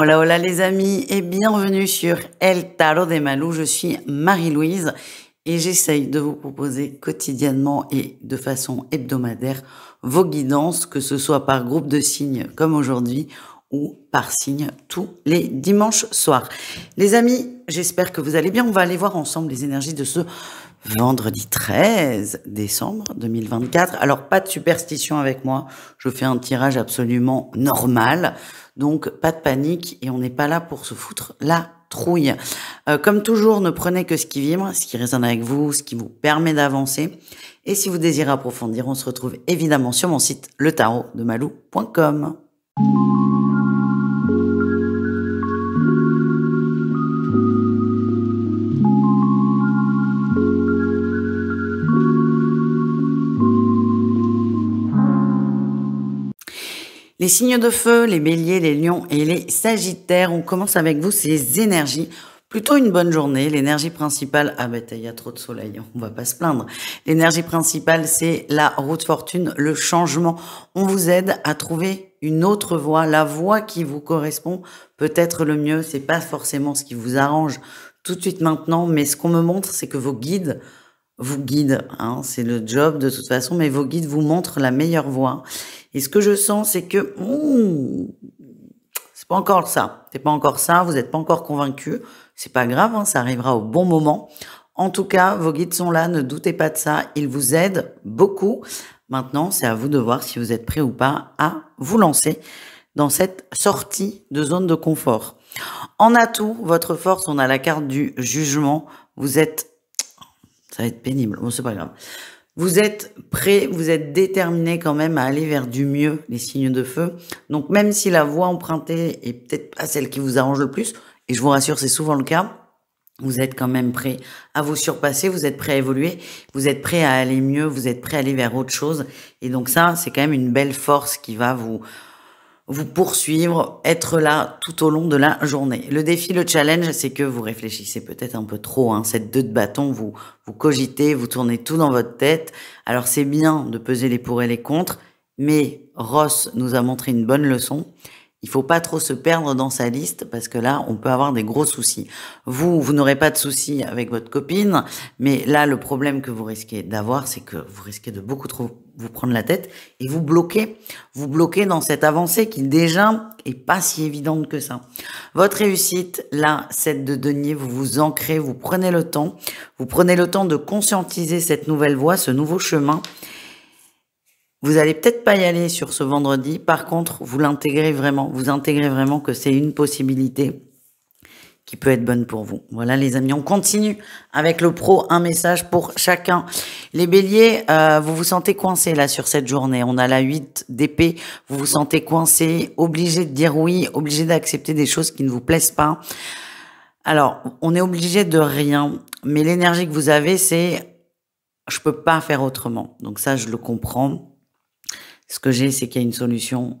Hola, hola les amis et bienvenue sur El Tarot de Malou. Je suis Marie-Louise et j'essaye de vous proposer quotidiennement et de façon hebdomadaire vos guidances, que ce soit par groupe de signes comme aujourd'hui ou par signe tous les dimanches soirs. Les amis, j'espère que vous allez bien. On va aller voir ensemble les énergies de ce vendredi 13 décembre 2024. Alors, pas de superstition avec moi. Je fais un tirage absolument normal. Donc, pas de panique et on n'est pas là pour se foutre la trouille. Comme toujours, ne prenez que ce qui vibre, ce qui résonne avec vous, ce qui vous permet d'avancer. Et si vous désirez approfondir, on se retrouve évidemment sur mon site letarotdemalou.com. Les signes de feu, les béliers, les lions et les sagittaires, on commence avec vous ces énergies. Plutôt une bonne journée. L'énergie principale, il y a trop de soleil, on va pas se plaindre. L'énergie principale, c'est la route fortune, le changement. On vous aide à trouver une autre voie, la voie qui vous correspond peut-être le mieux. C'est pas forcément ce qui vous arrange tout de suite maintenant, mais ce qu'on me montre, c'est que vos guides vous guident, hein, c'est le job de toute façon, mais vos guides vous montrent la meilleure voie. Et ce que je sens, c'est que c'est pas encore ça. C'est pas encore ça. Vous n'êtes pas encore convaincu. C'est pas grave, hein, ça arrivera au bon moment. En tout cas, vos guides sont là. Ne doutez pas de ça. Ils vous aident beaucoup. Maintenant, c'est à vous de voir si vous êtes prêt ou pas à vous lancer dans cette sortie de zone de confort. En atout, votre force, on a la carte du jugement. Ça va être pénible. Bon, c'est pas grave. Vous êtes prêt, vous êtes déterminé quand même à aller vers du mieux, les signes de feu. Donc, même si la voie empruntée est peut-être pas celle qui vous arrange le plus, et je vous rassure, c'est souvent le cas, vous êtes quand même prêt à vous surpasser, vous êtes prêt à évoluer, vous êtes prêt à aller mieux, vous êtes prêt à aller vers autre chose. Et donc ça, c'est quand même une belle force qui va vous poursuivre, être là tout au long de la journée. Le défi, le challenge, c'est que vous réfléchissez peut-être un peu trop, hein, cette 2 de bâton, vous cogitez, vous tournez tout dans votre tête. Alors c'est bien de peser les pour et les contre, mais Ross nous a montré une bonne leçon. Il faut pas trop se perdre dans sa liste parce que là, on peut avoir des gros soucis. Vous n'aurez pas de soucis avec votre copine, mais là, le problème que vous risquez d'avoir, c'est que vous risquez de beaucoup trop vous prendre la tête et vous bloquez dans cette avancée qui déjà est pas si évidente que ça. Votre réussite, là, 7 de denier, vous vous ancrez, vous prenez le temps de conscientiser cette nouvelle voie, ce nouveau chemin. Vous allez peut-être pas y aller sur ce vendredi. Par contre, vous intégrez vraiment que c'est une possibilité qui peut être bonne pour vous. Voilà les amis, on continue avec le pro, un message pour chacun. Les béliers, vous vous sentez coincé là sur cette journée. On a la 8 d'épée, vous vous sentez coincé, obligé de dire oui, obligé d'accepter des choses qui ne vous plaisent pas. Alors, on est obligé de rien, mais l'énergie que vous avez, c'est je peux pas faire autrement. Donc ça, je le comprends. Ce que j'ai, c'est qu'il y a une solution.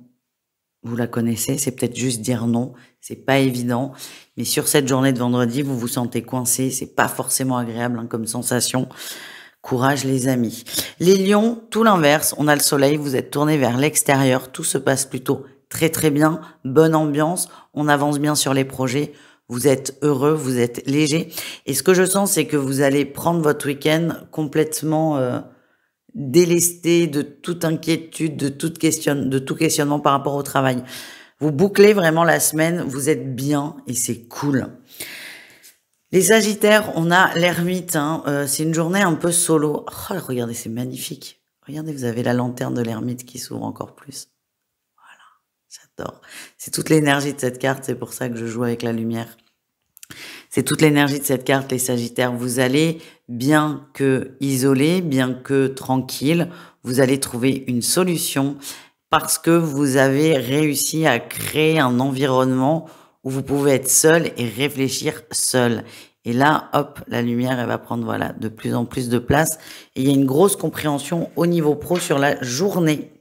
Vous la connaissez, c'est peut-être juste dire non. C'est pas évident. Mais sur cette journée de vendredi, vous vous sentez coincé. C'est pas forcément agréable, hein, comme sensation. Courage, les amis. Les lions, tout l'inverse. On a le soleil. Vous êtes tourné vers l'extérieur. Tout se passe plutôt très, très bien. Bonne ambiance. On avance bien sur les projets. Vous êtes heureux, vous êtes léger. Et ce que je sens, c'est que vous allez prendre votre week-end complètement délesté de toute inquiétude, de tout questionnement par rapport au travail. Vous bouclez vraiment la semaine, vous êtes bien et c'est cool. Les sagittaires, on a l'ermite, hein, c'est une journée un peu solo. Oh, regardez, c'est magnifique. Regardez, vous avez la lanterne de l'ermite qui s'ouvre encore plus. Voilà, j'adore. C'est toute l'énergie de cette carte, c'est pour ça que je joue avec la lumière. C'est toute l'énergie de cette carte, les sagittaires. Vous allez, bien que isolé, bien que tranquille, vous allez trouver une solution parce que vous avez réussi à créer un environnement où vous pouvez être seul et réfléchir seul. Et là, hop, la lumière, elle va prendre, voilà, de plus en plus de place. Et il y a une grosse compréhension au niveau pro sur la journée.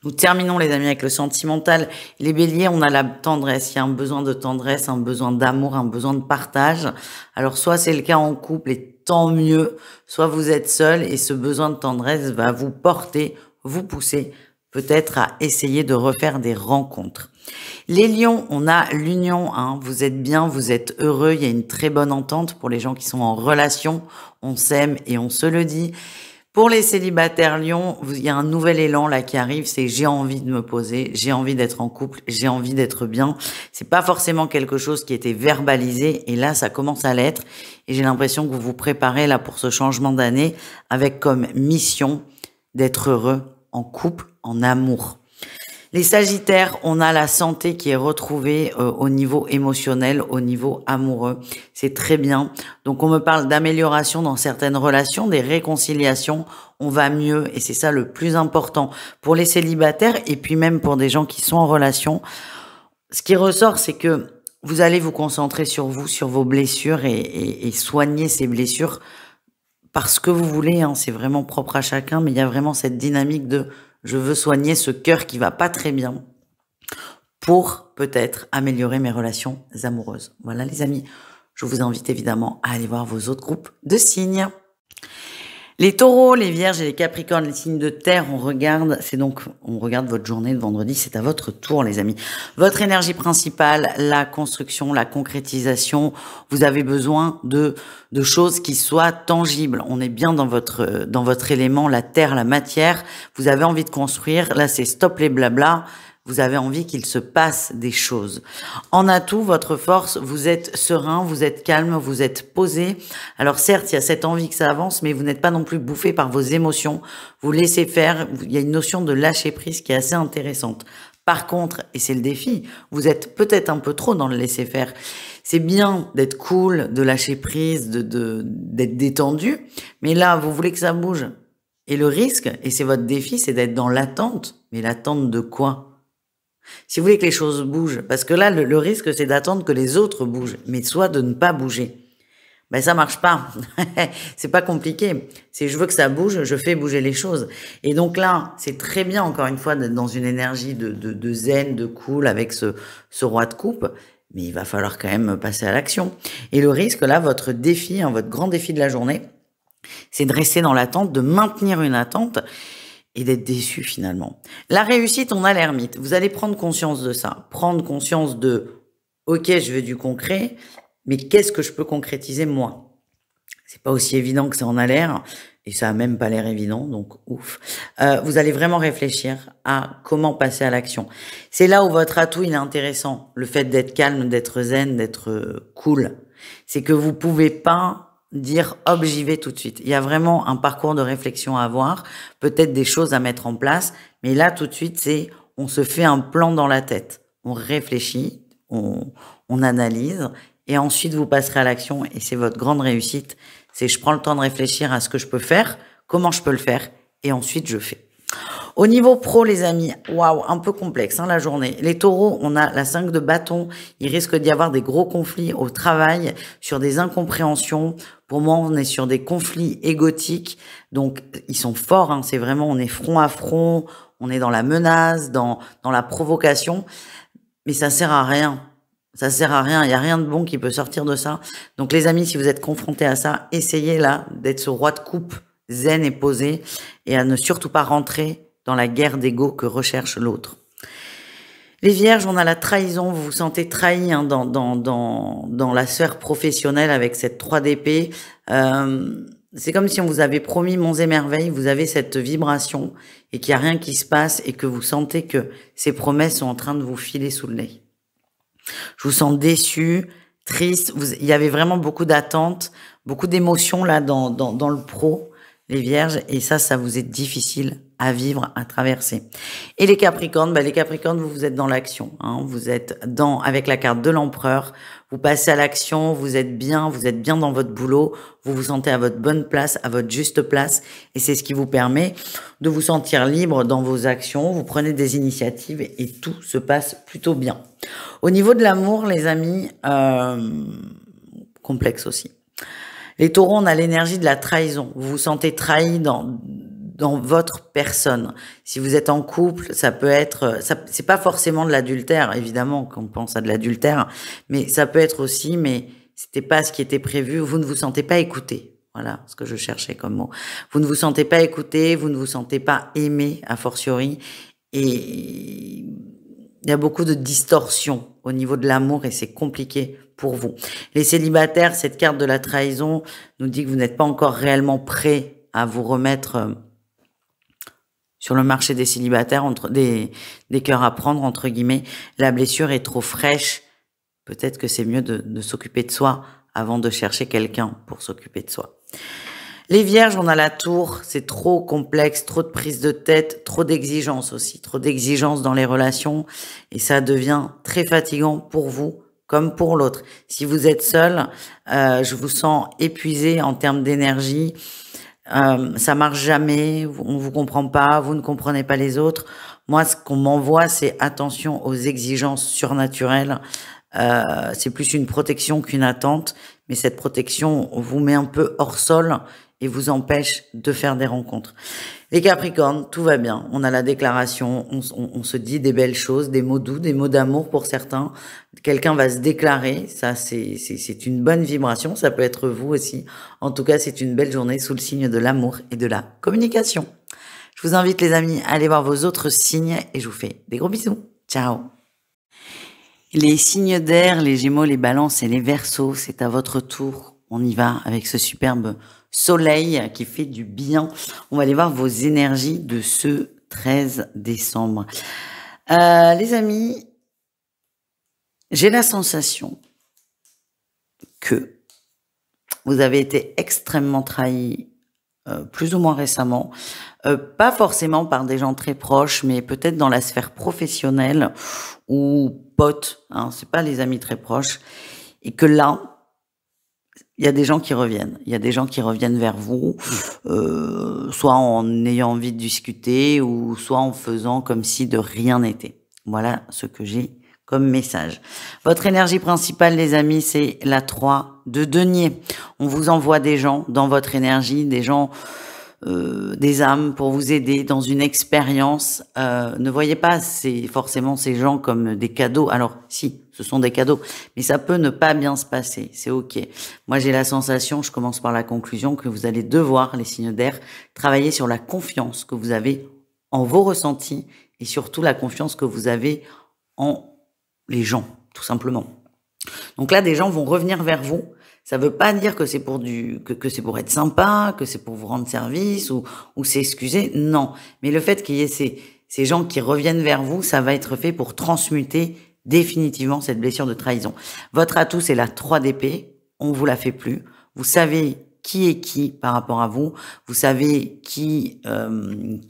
Nous terminons, les amis, avec le sentimental. Les béliers, on a la tendresse. Il y a un besoin de tendresse, un besoin d'amour, un besoin de partage. Alors, soit c'est le cas en couple et tant mieux, soit vous êtes seul et ce besoin de tendresse va vous porter, vous pousser peut-être à essayer de refaire des rencontres. Les lions, on a l'union, hein. Vous êtes bien, vous êtes heureux, il y a une très bonne entente pour les gens qui sont en relation, on s'aime et on se le dit. Pour les célibataires lions, il y a un nouvel élan là qui arrive, c'est j'ai envie de me poser, j'ai envie d'être en couple, j'ai envie d'être bien. C'est pas forcément quelque chose qui était verbalisé et là ça commence à l'être et j'ai l'impression que vous vous préparez là pour ce changement d'année avec comme mission d'être heureux en couple, en amour. Les Sagittaires, on a la santé qui est retrouvée au niveau émotionnel, au niveau amoureux. C'est très bien. Donc on me parle d'amélioration dans certaines relations, des réconciliations. On va mieux et c'est ça le plus important pour les célibataires et puis même pour des gens qui sont en relation. Ce qui ressort, c'est que vous allez vous concentrer sur vous, sur vos blessures et soigner ces blessures parce que vous voulez, hein, c'est vraiment propre à chacun, mais il y a vraiment cette dynamique de je veux soigner ce cœur qui va pas très bien pour peut-être améliorer mes relations amoureuses. Voilà les amis, je vous invite évidemment à aller voir vos autres groupes de signes. Les taureaux, les vierges et les capricornes, les signes de terre, on regarde votre journée de vendredi, c'est à votre tour les amis. Votre énergie principale, la construction, la concrétisation, vous avez besoin de choses qui soient tangibles. On est bien dans votre élément, la terre, la matière, vous avez envie de construire, là c'est stop les blabla. Vous avez envie qu'il se passe des choses. En atout, votre force, vous êtes serein, vous êtes calme, vous êtes posé. Alors certes, il y a cette envie que ça avance, mais vous n'êtes pas non plus bouffé par vos émotions. Vous laissez faire, il y a une notion de lâcher prise qui est assez intéressante. Par contre, et c'est le défi, vous êtes peut-être un peu trop dans le laisser faire. C'est bien d'être cool, de lâcher prise, d'être détendu, mais là, vous voulez que ça bouge. Et le risque, et c'est votre défi, c'est d'être dans l'attente. Mais l'attente de quoi ? Si vous voulez que les choses bougent, parce que là, le risque, c'est d'attendre que les autres bougent, mais soit de ne pas bouger. Ben, ça marche pas. C'est pas compliqué. C'est je veux que ça bouge, je fais bouger les choses. Et donc là, c'est très bien, encore une fois, d'être dans une énergie de zen, de cool, avec ce roi de coupe, mais il va falloir quand même passer à l'action. Et le risque, là, votre défi, hein, votre grand défi de la journée, c'est de rester dans l'attente, de maintenir une attente, et d'être déçu finalement. La réussite, on a l'ermite. Vous allez prendre conscience de ça. Prendre conscience de « Ok, je veux du concret, mais qu'est-ce que je peux concrétiser moi ?» C'est pas aussi évident que ça en a l'air, et ça a même pas l'air évident, donc ouf. Vous allez vraiment réfléchir à comment passer à l'action. C'est là où votre atout, il est intéressant. Le fait d'être calme, d'être zen, d'être cool. C'est que vous pouvez pas dire hop j'y vais tout de suite. Il y a vraiment un parcours de réflexion à avoir, peut-être des choses à mettre en place, mais là tout de suite c'est on se fait un plan dans la tête, on réfléchit, on analyse et ensuite vous passerez à l'action et c'est votre grande réussite, c'est je prends le temps de réfléchir à ce que je peux faire, comment je peux le faire et ensuite je fais. Au niveau pro, les amis, waouh, un peu complexe hein, la journée. Les taureaux, on a la 5 de bâton. Il risque d'y avoir des gros conflits au travail, sur des incompréhensions. Pour moi, on est sur des conflits égotiques. Donc, ils sont forts. Hein, c'est vraiment, on est front à front. On est dans la menace, dans la provocation. Mais ça sert à rien. Ça sert à rien. Il n'y a rien de bon qui peut sortir de ça. Donc, les amis, si vous êtes confrontés à ça, essayez là d'être ce roi de coupe zen et posé et à ne surtout pas rentrer dans la guerre d'ego que recherche l'autre. Les vierges, on a la trahison, vous vous sentez trahi hein, dans la sphère professionnelle avec cette 3 d'épée. C'est comme si on vous avait promis monts et merveilles, vous avez cette vibration et qu'il n'y a rien qui se passe et que vous sentez que ces promesses sont en train de vous filer sous le nez. Je vous sens déçu, triste, il y avait vraiment beaucoup d'attentes, beaucoup d'émotions là dans le pro, les vierges, et ça vous est difficile à vivre, à traverser. Et les Capricornes, les Capricornes, vous êtes dans l'action, hein, vous êtes avec la carte de l'empereur, vous passez à l'action, vous êtes bien dans votre boulot, vous vous sentez à votre bonne place, à votre juste place, et c'est ce qui vous permet de vous sentir libre dans vos actions, vous prenez des initiatives et tout se passe plutôt bien. Au niveau de l'amour, les amis, complexe aussi. Les taureaux, on a l'énergie de la trahison, vous vous sentez trahi dans votre personne. Si vous êtes en couple, ça peut être, c'est pas forcément de l'adultère, évidemment, quand on pense à de l'adultère, mais ça peut être aussi, mais c'était pas ce qui était prévu, vous ne vous sentez pas écouté. Voilà ce que je cherchais comme mot. Vous ne vous sentez pas écouté, vous ne vous sentez pas aimé, a fortiori, et il y a beaucoup de distorsions au niveau de l'amour et c'est compliqué pour vous. Les célibataires, cette carte de la trahison nous dit que vous n'êtes pas encore réellement prêt à vous remettre sur le marché des célibataires, des cœurs à prendre, entre guillemets. La blessure est trop fraîche. Peut-être que c'est mieux de s'occuper de soi avant de chercher quelqu'un pour s'occuper de soi. Les vierges, on a la tour, c'est trop complexe, trop de prise de tête, trop d'exigences aussi, trop d'exigences dans les relations et ça devient très fatigant pour vous comme pour l'autre. Si vous êtes seul, je vous sens épuisé en termes d'énergie, ça marche jamais, on vous comprend pas, vous ne comprenez pas les autres. Moi, ce qu'on m'envoie, c'est attention aux exigences surnaturelles. C'est plus une protection qu'une attente, mais cette protection vous met un peu hors sol et vous empêche de faire des rencontres. Les Capricornes, tout va bien. On a la déclaration, on se dit des belles choses, des mots doux, des mots d'amour pour certains. Quelqu'un va se déclarer, ça c'est une bonne vibration, ça peut être vous aussi. En tout cas, c'est une belle journée sous le signe de l'amour et de la communication. Je vous invite les amis à aller voir vos autres signes et je vous fais des gros bisous. Ciao. Les signes d'air, les Gémeaux, les Balances et les Verseaux, c'est à votre tour. On y va avec ce superbe soleil qui fait du bien. On va aller voir vos énergies de ce 13 décembre. Les amis, j'ai la sensation que vous avez été extrêmement trahis plus ou moins récemment. Pas forcément par des gens très proches, mais peut-être dans la sphère professionnelle ou potes, hein, c'est pas les amis très proches. Et que là, il y a des gens qui reviennent. Il y a des gens qui reviennent vers vous, soit en ayant envie de discuter, ou soit en faisant comme si de rien n'était. Voilà ce que j'ai comme message. Votre énergie principale, les amis, c'est la 3 de denier. On vous envoie des gens dans votre énergie, des gens, des âmes pour vous aider dans une expérience. Ne voyez pas forcément ces gens comme des cadeaux. Alors, si, ce sont des cadeaux, mais ça peut ne pas bien se passer. C'est OK. Moi, j'ai la sensation, je commence par la conclusion, que vous allez devoir, les signes d'air, travailler sur la confiance que vous avez en vos ressentis et surtout la confiance que vous avez en les gens, tout simplement. Donc là, des gens vont revenir vers vous. Ça veut pas dire que c'est pour que c'est pour être sympa, que c'est pour vous rendre service ou s'excuser. Non. Mais le fait qu'il y ait ces gens qui reviennent vers vous, ça va être fait pour transmuter définitivement cette blessure de trahison. Votre atout, c'est la 3 d'épée. On vous la fait plus. Vous savez qui est qui par rapport à vous. Vous savez qui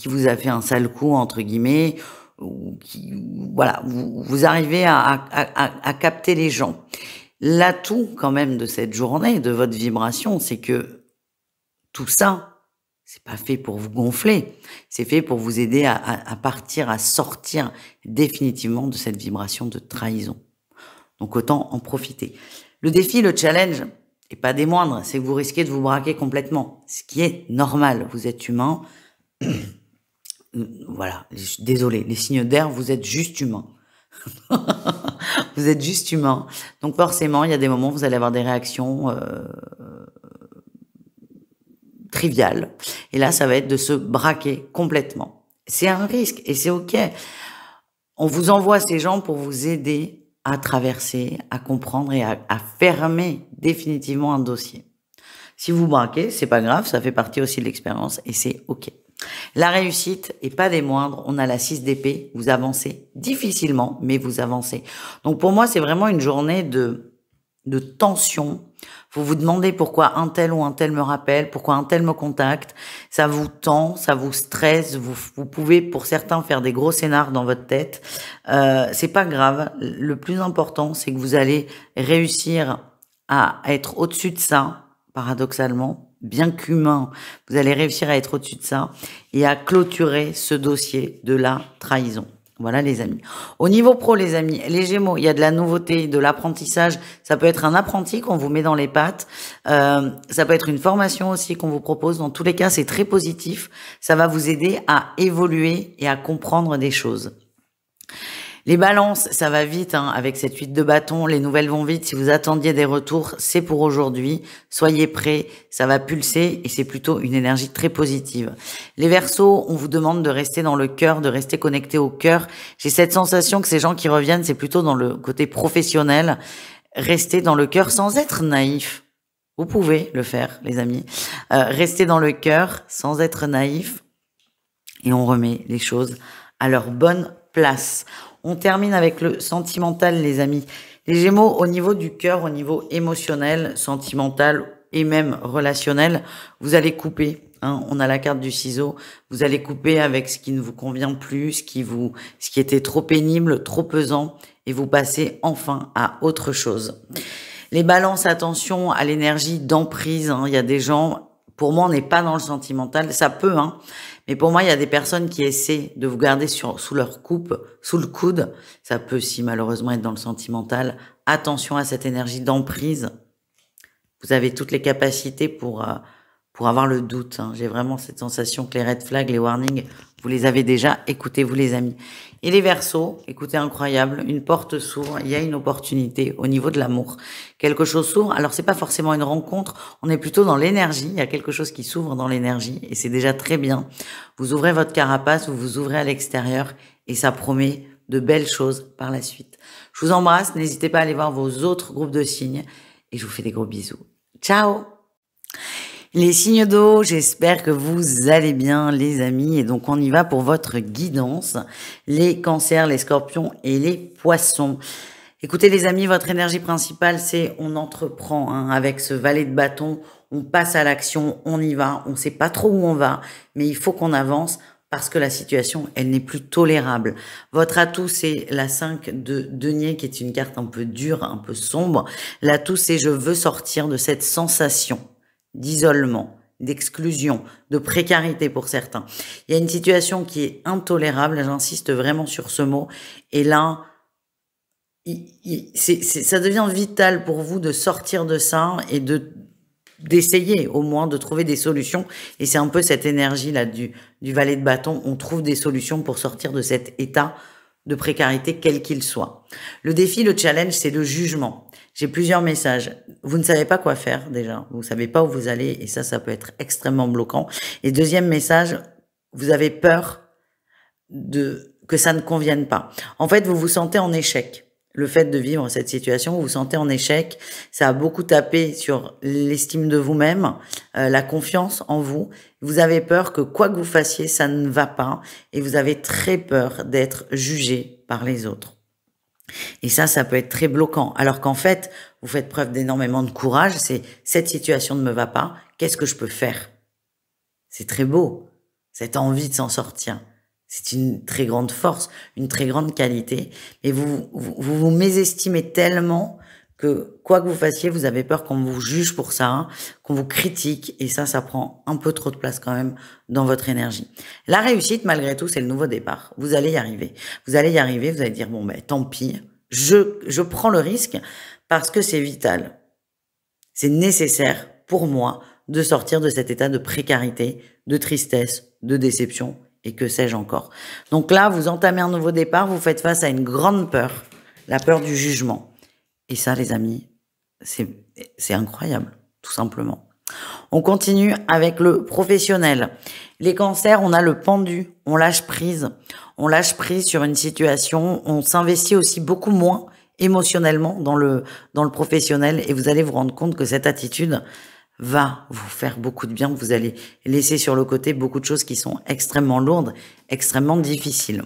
vous a fait un sale coup, entre guillemets. Voilà, vous arrivez à capter les gens. L'atout quand même de cette journée, de votre vibration, c'est que tout ça, c'est pas fait pour vous gonfler, c'est fait pour vous aider à partir, à sortir définitivement de cette vibration de trahison. Donc autant en profiter. Le défi, le challenge, et pas des moindres, c'est que vous risquez de vous braquer complètement, ce qui est normal, vous êtes humain. Voilà, désolé, les signes d'air, vous êtes juste humain. Vous êtes juste humain. Donc forcément, il y a des moments où vous allez avoir des réactions triviales. Et là, ça va être de se braquer complètement. C'est un risque et c'est OK. On vous envoie ces gens pour vous aider à traverser, à comprendre et à fermer définitivement un dossier. Si vous braquez, c'est pas grave, ça fait partie aussi de l'expérience et c'est OK. La réussite, et pas des moindres, on a la 6 d'épée, vous avancez difficilement, mais vous avancez. Donc pour moi, c'est vraiment une journée de tension. Vous vous demandez pourquoi un tel ou un tel me rappelle, pourquoi un tel me contacte. Ça vous tend, ça vous stresse. Vous pouvez, pour certains, faire des gros scénars dans votre tête. C'est pas grave. Le plus important, c'est que vous allez réussir à être au-dessus de ça, paradoxalement. Bien qu'humain, vous allez réussir à être au-dessus de ça et à clôturer ce dossier de la trahison. Voilà les amis. Au niveau pro les amis, les Gémeaux, il y a de la nouveauté, de l'apprentissage. Ça peut être un apprenti qu'on vous met dans les pattes. Ça peut être une formation aussi qu'on vous propose. Dans tous les cas, c'est très positif. Ça va vous aider à évoluer et à comprendre des choses. Les balances, ça va vite hein, avec cette 8 de bâton, les nouvelles vont vite. Si vous attendiez des retours, c'est pour aujourd'hui. Soyez prêts, ça va pulser et c'est plutôt une énergie très positive. Les Verseaux, on vous demande de rester dans le cœur, de rester connecté au cœur. J'ai cette sensation que ces gens qui reviennent, c'est plutôt dans le côté professionnel. Restez dans le cœur sans être naïf. Vous pouvez le faire, les amis. Restez dans le cœur sans être naïf et on remet les choses à leur bonne place. On termine avec le sentimental, les amis. Les Gémeaux, au niveau du cœur, au niveau émotionnel, sentimental et même relationnel, vous allez couper. Hein, on a la carte du ciseau. Vous allez couper avec ce qui ne vous convient plus, ce qui était trop pénible, trop pesant, et vous passez enfin à autre chose. Les balances, attention à l'énergie d'emprise. Hein. Il y a des gens, pour moi, on n'est pas dans le sentimental. Ça peut, hein. Mais pour moi, il y a des personnes qui essaient de vous garder sous leur coupe, sous le coude. Ça peut aussi malheureusement être dans le sentimental. Attention à cette énergie d'emprise. Vous avez toutes les capacités pour avoir le doute. Hein. J'ai vraiment cette sensation que les red flags, les warnings, vous les avez déjà. Écoutez-vous les amis. Et les Verseaux, écoutez, incroyable, une porte s'ouvre, il y a une opportunité au niveau de l'amour. Quelque chose s'ouvre, alors c'est pas forcément une rencontre, on est plutôt dans l'énergie, il y a quelque chose qui s'ouvre dans l'énergie et c'est déjà très bien. Vous ouvrez votre carapace, vous vous ouvrez à l'extérieur et ça promet de belles choses par la suite. Je vous embrasse, n'hésitez pas à aller voir vos autres groupes de signes et je vous fais des gros bisous. Ciao! Les signes d'eau, j'espère que vous allez bien les amis et donc on y va pour votre guidance. Les cancers, les scorpions et les poissons. Écoutez les amis, votre énergie principale c'est on entreprend hein, avec ce valet de bâton, on passe à l'action, on y va, on sait pas trop où on va, mais il faut qu'on avance parce que la situation elle n'est plus tolérable. Votre atout c'est la 5 de denier qui est une carte un peu dure, un peu sombre. L'atout c'est je veux sortir de cette sensation d'isolement, d'exclusion, de précarité pour certains. Il y a une situation qui est intolérable, j'insiste vraiment sur ce mot, et là, ça devient vital pour vous de sortir de ça et d'essayer au moins de trouver des solutions. Et c'est un peu cette énergie-là du valet de bâton, on trouve des solutions pour sortir de cet état de précarité, quel qu'il soit. Le défi, le challenge, c'est le jugement. J'ai plusieurs messages. Vous ne savez pas quoi faire déjà. Vous ne savez pas où vous allez et ça peut être extrêmement bloquant. Et deuxième message, vous avez peur que ça ne convienne pas. En fait, vous vous sentez en échec. Le fait de vivre cette situation, vous vous sentez en échec. Ça a beaucoup tapé sur l'estime de vous-même, la confiance en vous. Vous avez peur que quoi que vous fassiez, ça ne va pas. Et vous avez très peur d'être jugé par les autres. Et ça peut être très bloquant. Alors qu'en fait, vous faites preuve d'énormément de courage. C'est cette situation ne me va pas. Qu'est-ce que je peux faire? C'est très beau. Cette envie de s'en sortir. C'est une très grande force, une très grande qualité. Mais vous mésestimez tellement que quoi que vous fassiez, vous avez peur qu'on vous juge pour ça, hein, qu'on vous critique. Et ça prend un peu trop de place quand même dans votre énergie. La réussite, malgré tout, c'est le nouveau départ. Vous allez y arriver. Vous allez y arriver, vous allez dire, bon, ben, tant pis. Je prends le risque parce que c'est vital. C'est nécessaire pour moi de sortir de cet état de précarité, de tristesse, de déception et que sais-je encore. Donc là, vous entamez un nouveau départ, vous faites face à une grande peur, la peur du jugement. Et ça, les amis, c'est incroyable, tout simplement. On continue avec le professionnel. Les cancers, on a le pendu, on lâche prise. On lâche prise sur une situation, on s'investit aussi beaucoup moins émotionnellement dans le professionnel et vous allez vous rendre compte que cette attitude va vous faire beaucoup de bien. Vous allez laisser sur le côté beaucoup de choses qui sont extrêmement lourdes, extrêmement difficiles.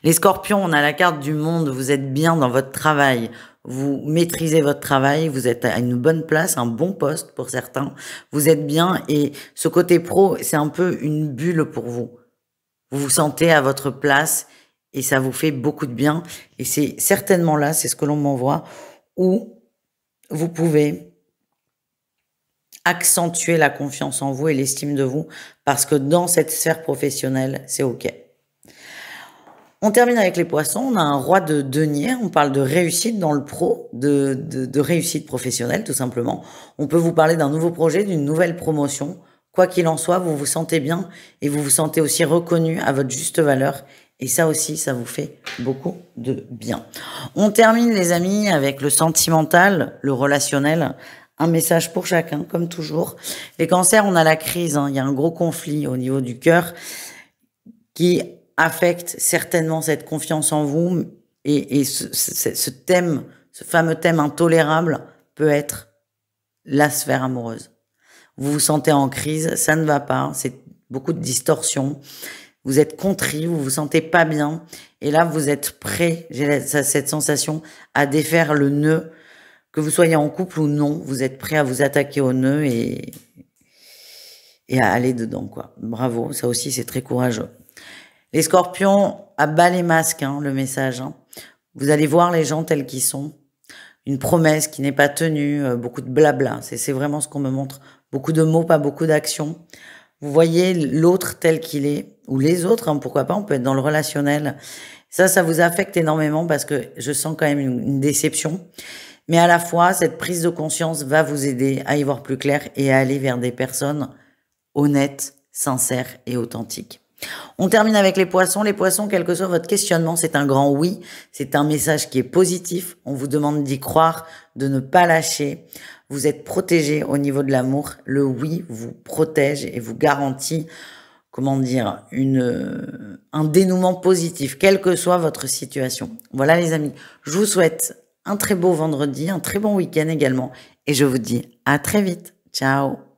Les scorpions, on a la carte du monde, vous êtes bien dans votre travail, vous maîtrisez votre travail, vous êtes à une bonne place, un bon poste pour certains, vous êtes bien et ce côté pro, c'est un peu une bulle pour vous. Vous vous sentez à votre place et ça vous fait beaucoup de bien et c'est certainement là, c'est ce que l'on m'envoie, où vous pouvez accentuer la confiance en vous et l'estime de vous parce que dans cette sphère professionnelle, c'est OK. On termine avec les poissons, on a un roi de denier, on parle de réussite dans le pro, de réussite professionnelle tout simplement. On peut vous parler d'un nouveau projet, d'une nouvelle promotion. Quoi qu'il en soit, vous vous sentez bien et vous vous sentez aussi reconnu à votre juste valeur Et ça aussi, ça vous fait beaucoup de bien. On termine, les amis, avec le sentimental, le relationnel. Un message pour chacun, comme toujours. Les cancers, on a la crise, hein. Il y a un gros conflit au niveau du cœur qui affecte certainement cette confiance en vous. Et ce thème, ce fameux thème intolérable peut être la sphère amoureuse. Vous vous sentez en crise, ça ne va pas, c'est beaucoup de distorsion. Vous êtes contrit, vous vous sentez pas bien. Et là, vous êtes prêt, j'ai cette sensation, à défaire le nœud. Que vous soyez en couple ou non, vous êtes prêt à vous attaquer au nœud et à aller dedans, quoi. Bravo, ça aussi, c'est très courageux. Les scorpions, à bas les masques, hein, le message. Hein. Vous allez voir les gens tels qu'ils sont. Une promesse qui n'est pas tenue, beaucoup de blabla. C'est vraiment ce qu'on me montre. Beaucoup de mots, pas beaucoup d'actions. Vous voyez l'autre tel qu'il est, ou les autres, hein, pourquoi pas, on peut être dans le relationnel. Ça vous affecte énormément parce que je sens quand même une déception. Mais à la fois, cette prise de conscience va vous aider à y voir plus clair et à aller vers des personnes honnêtes, sincères et authentiques. On termine avec les poissons. Les poissons, quel que soit votre questionnement, c'est un grand oui. C'est un message qui est positif. On vous demande d'y croire, de ne pas lâcher. Vous êtes protégé au niveau de l'amour. Le oui vous protège et vous garantit, comment dire, un dénouement positif, quelle que soit votre situation. Voilà les amis, je vous souhaite un très beau vendredi, un très bon week-end également. Et je vous dis à très vite. Ciao.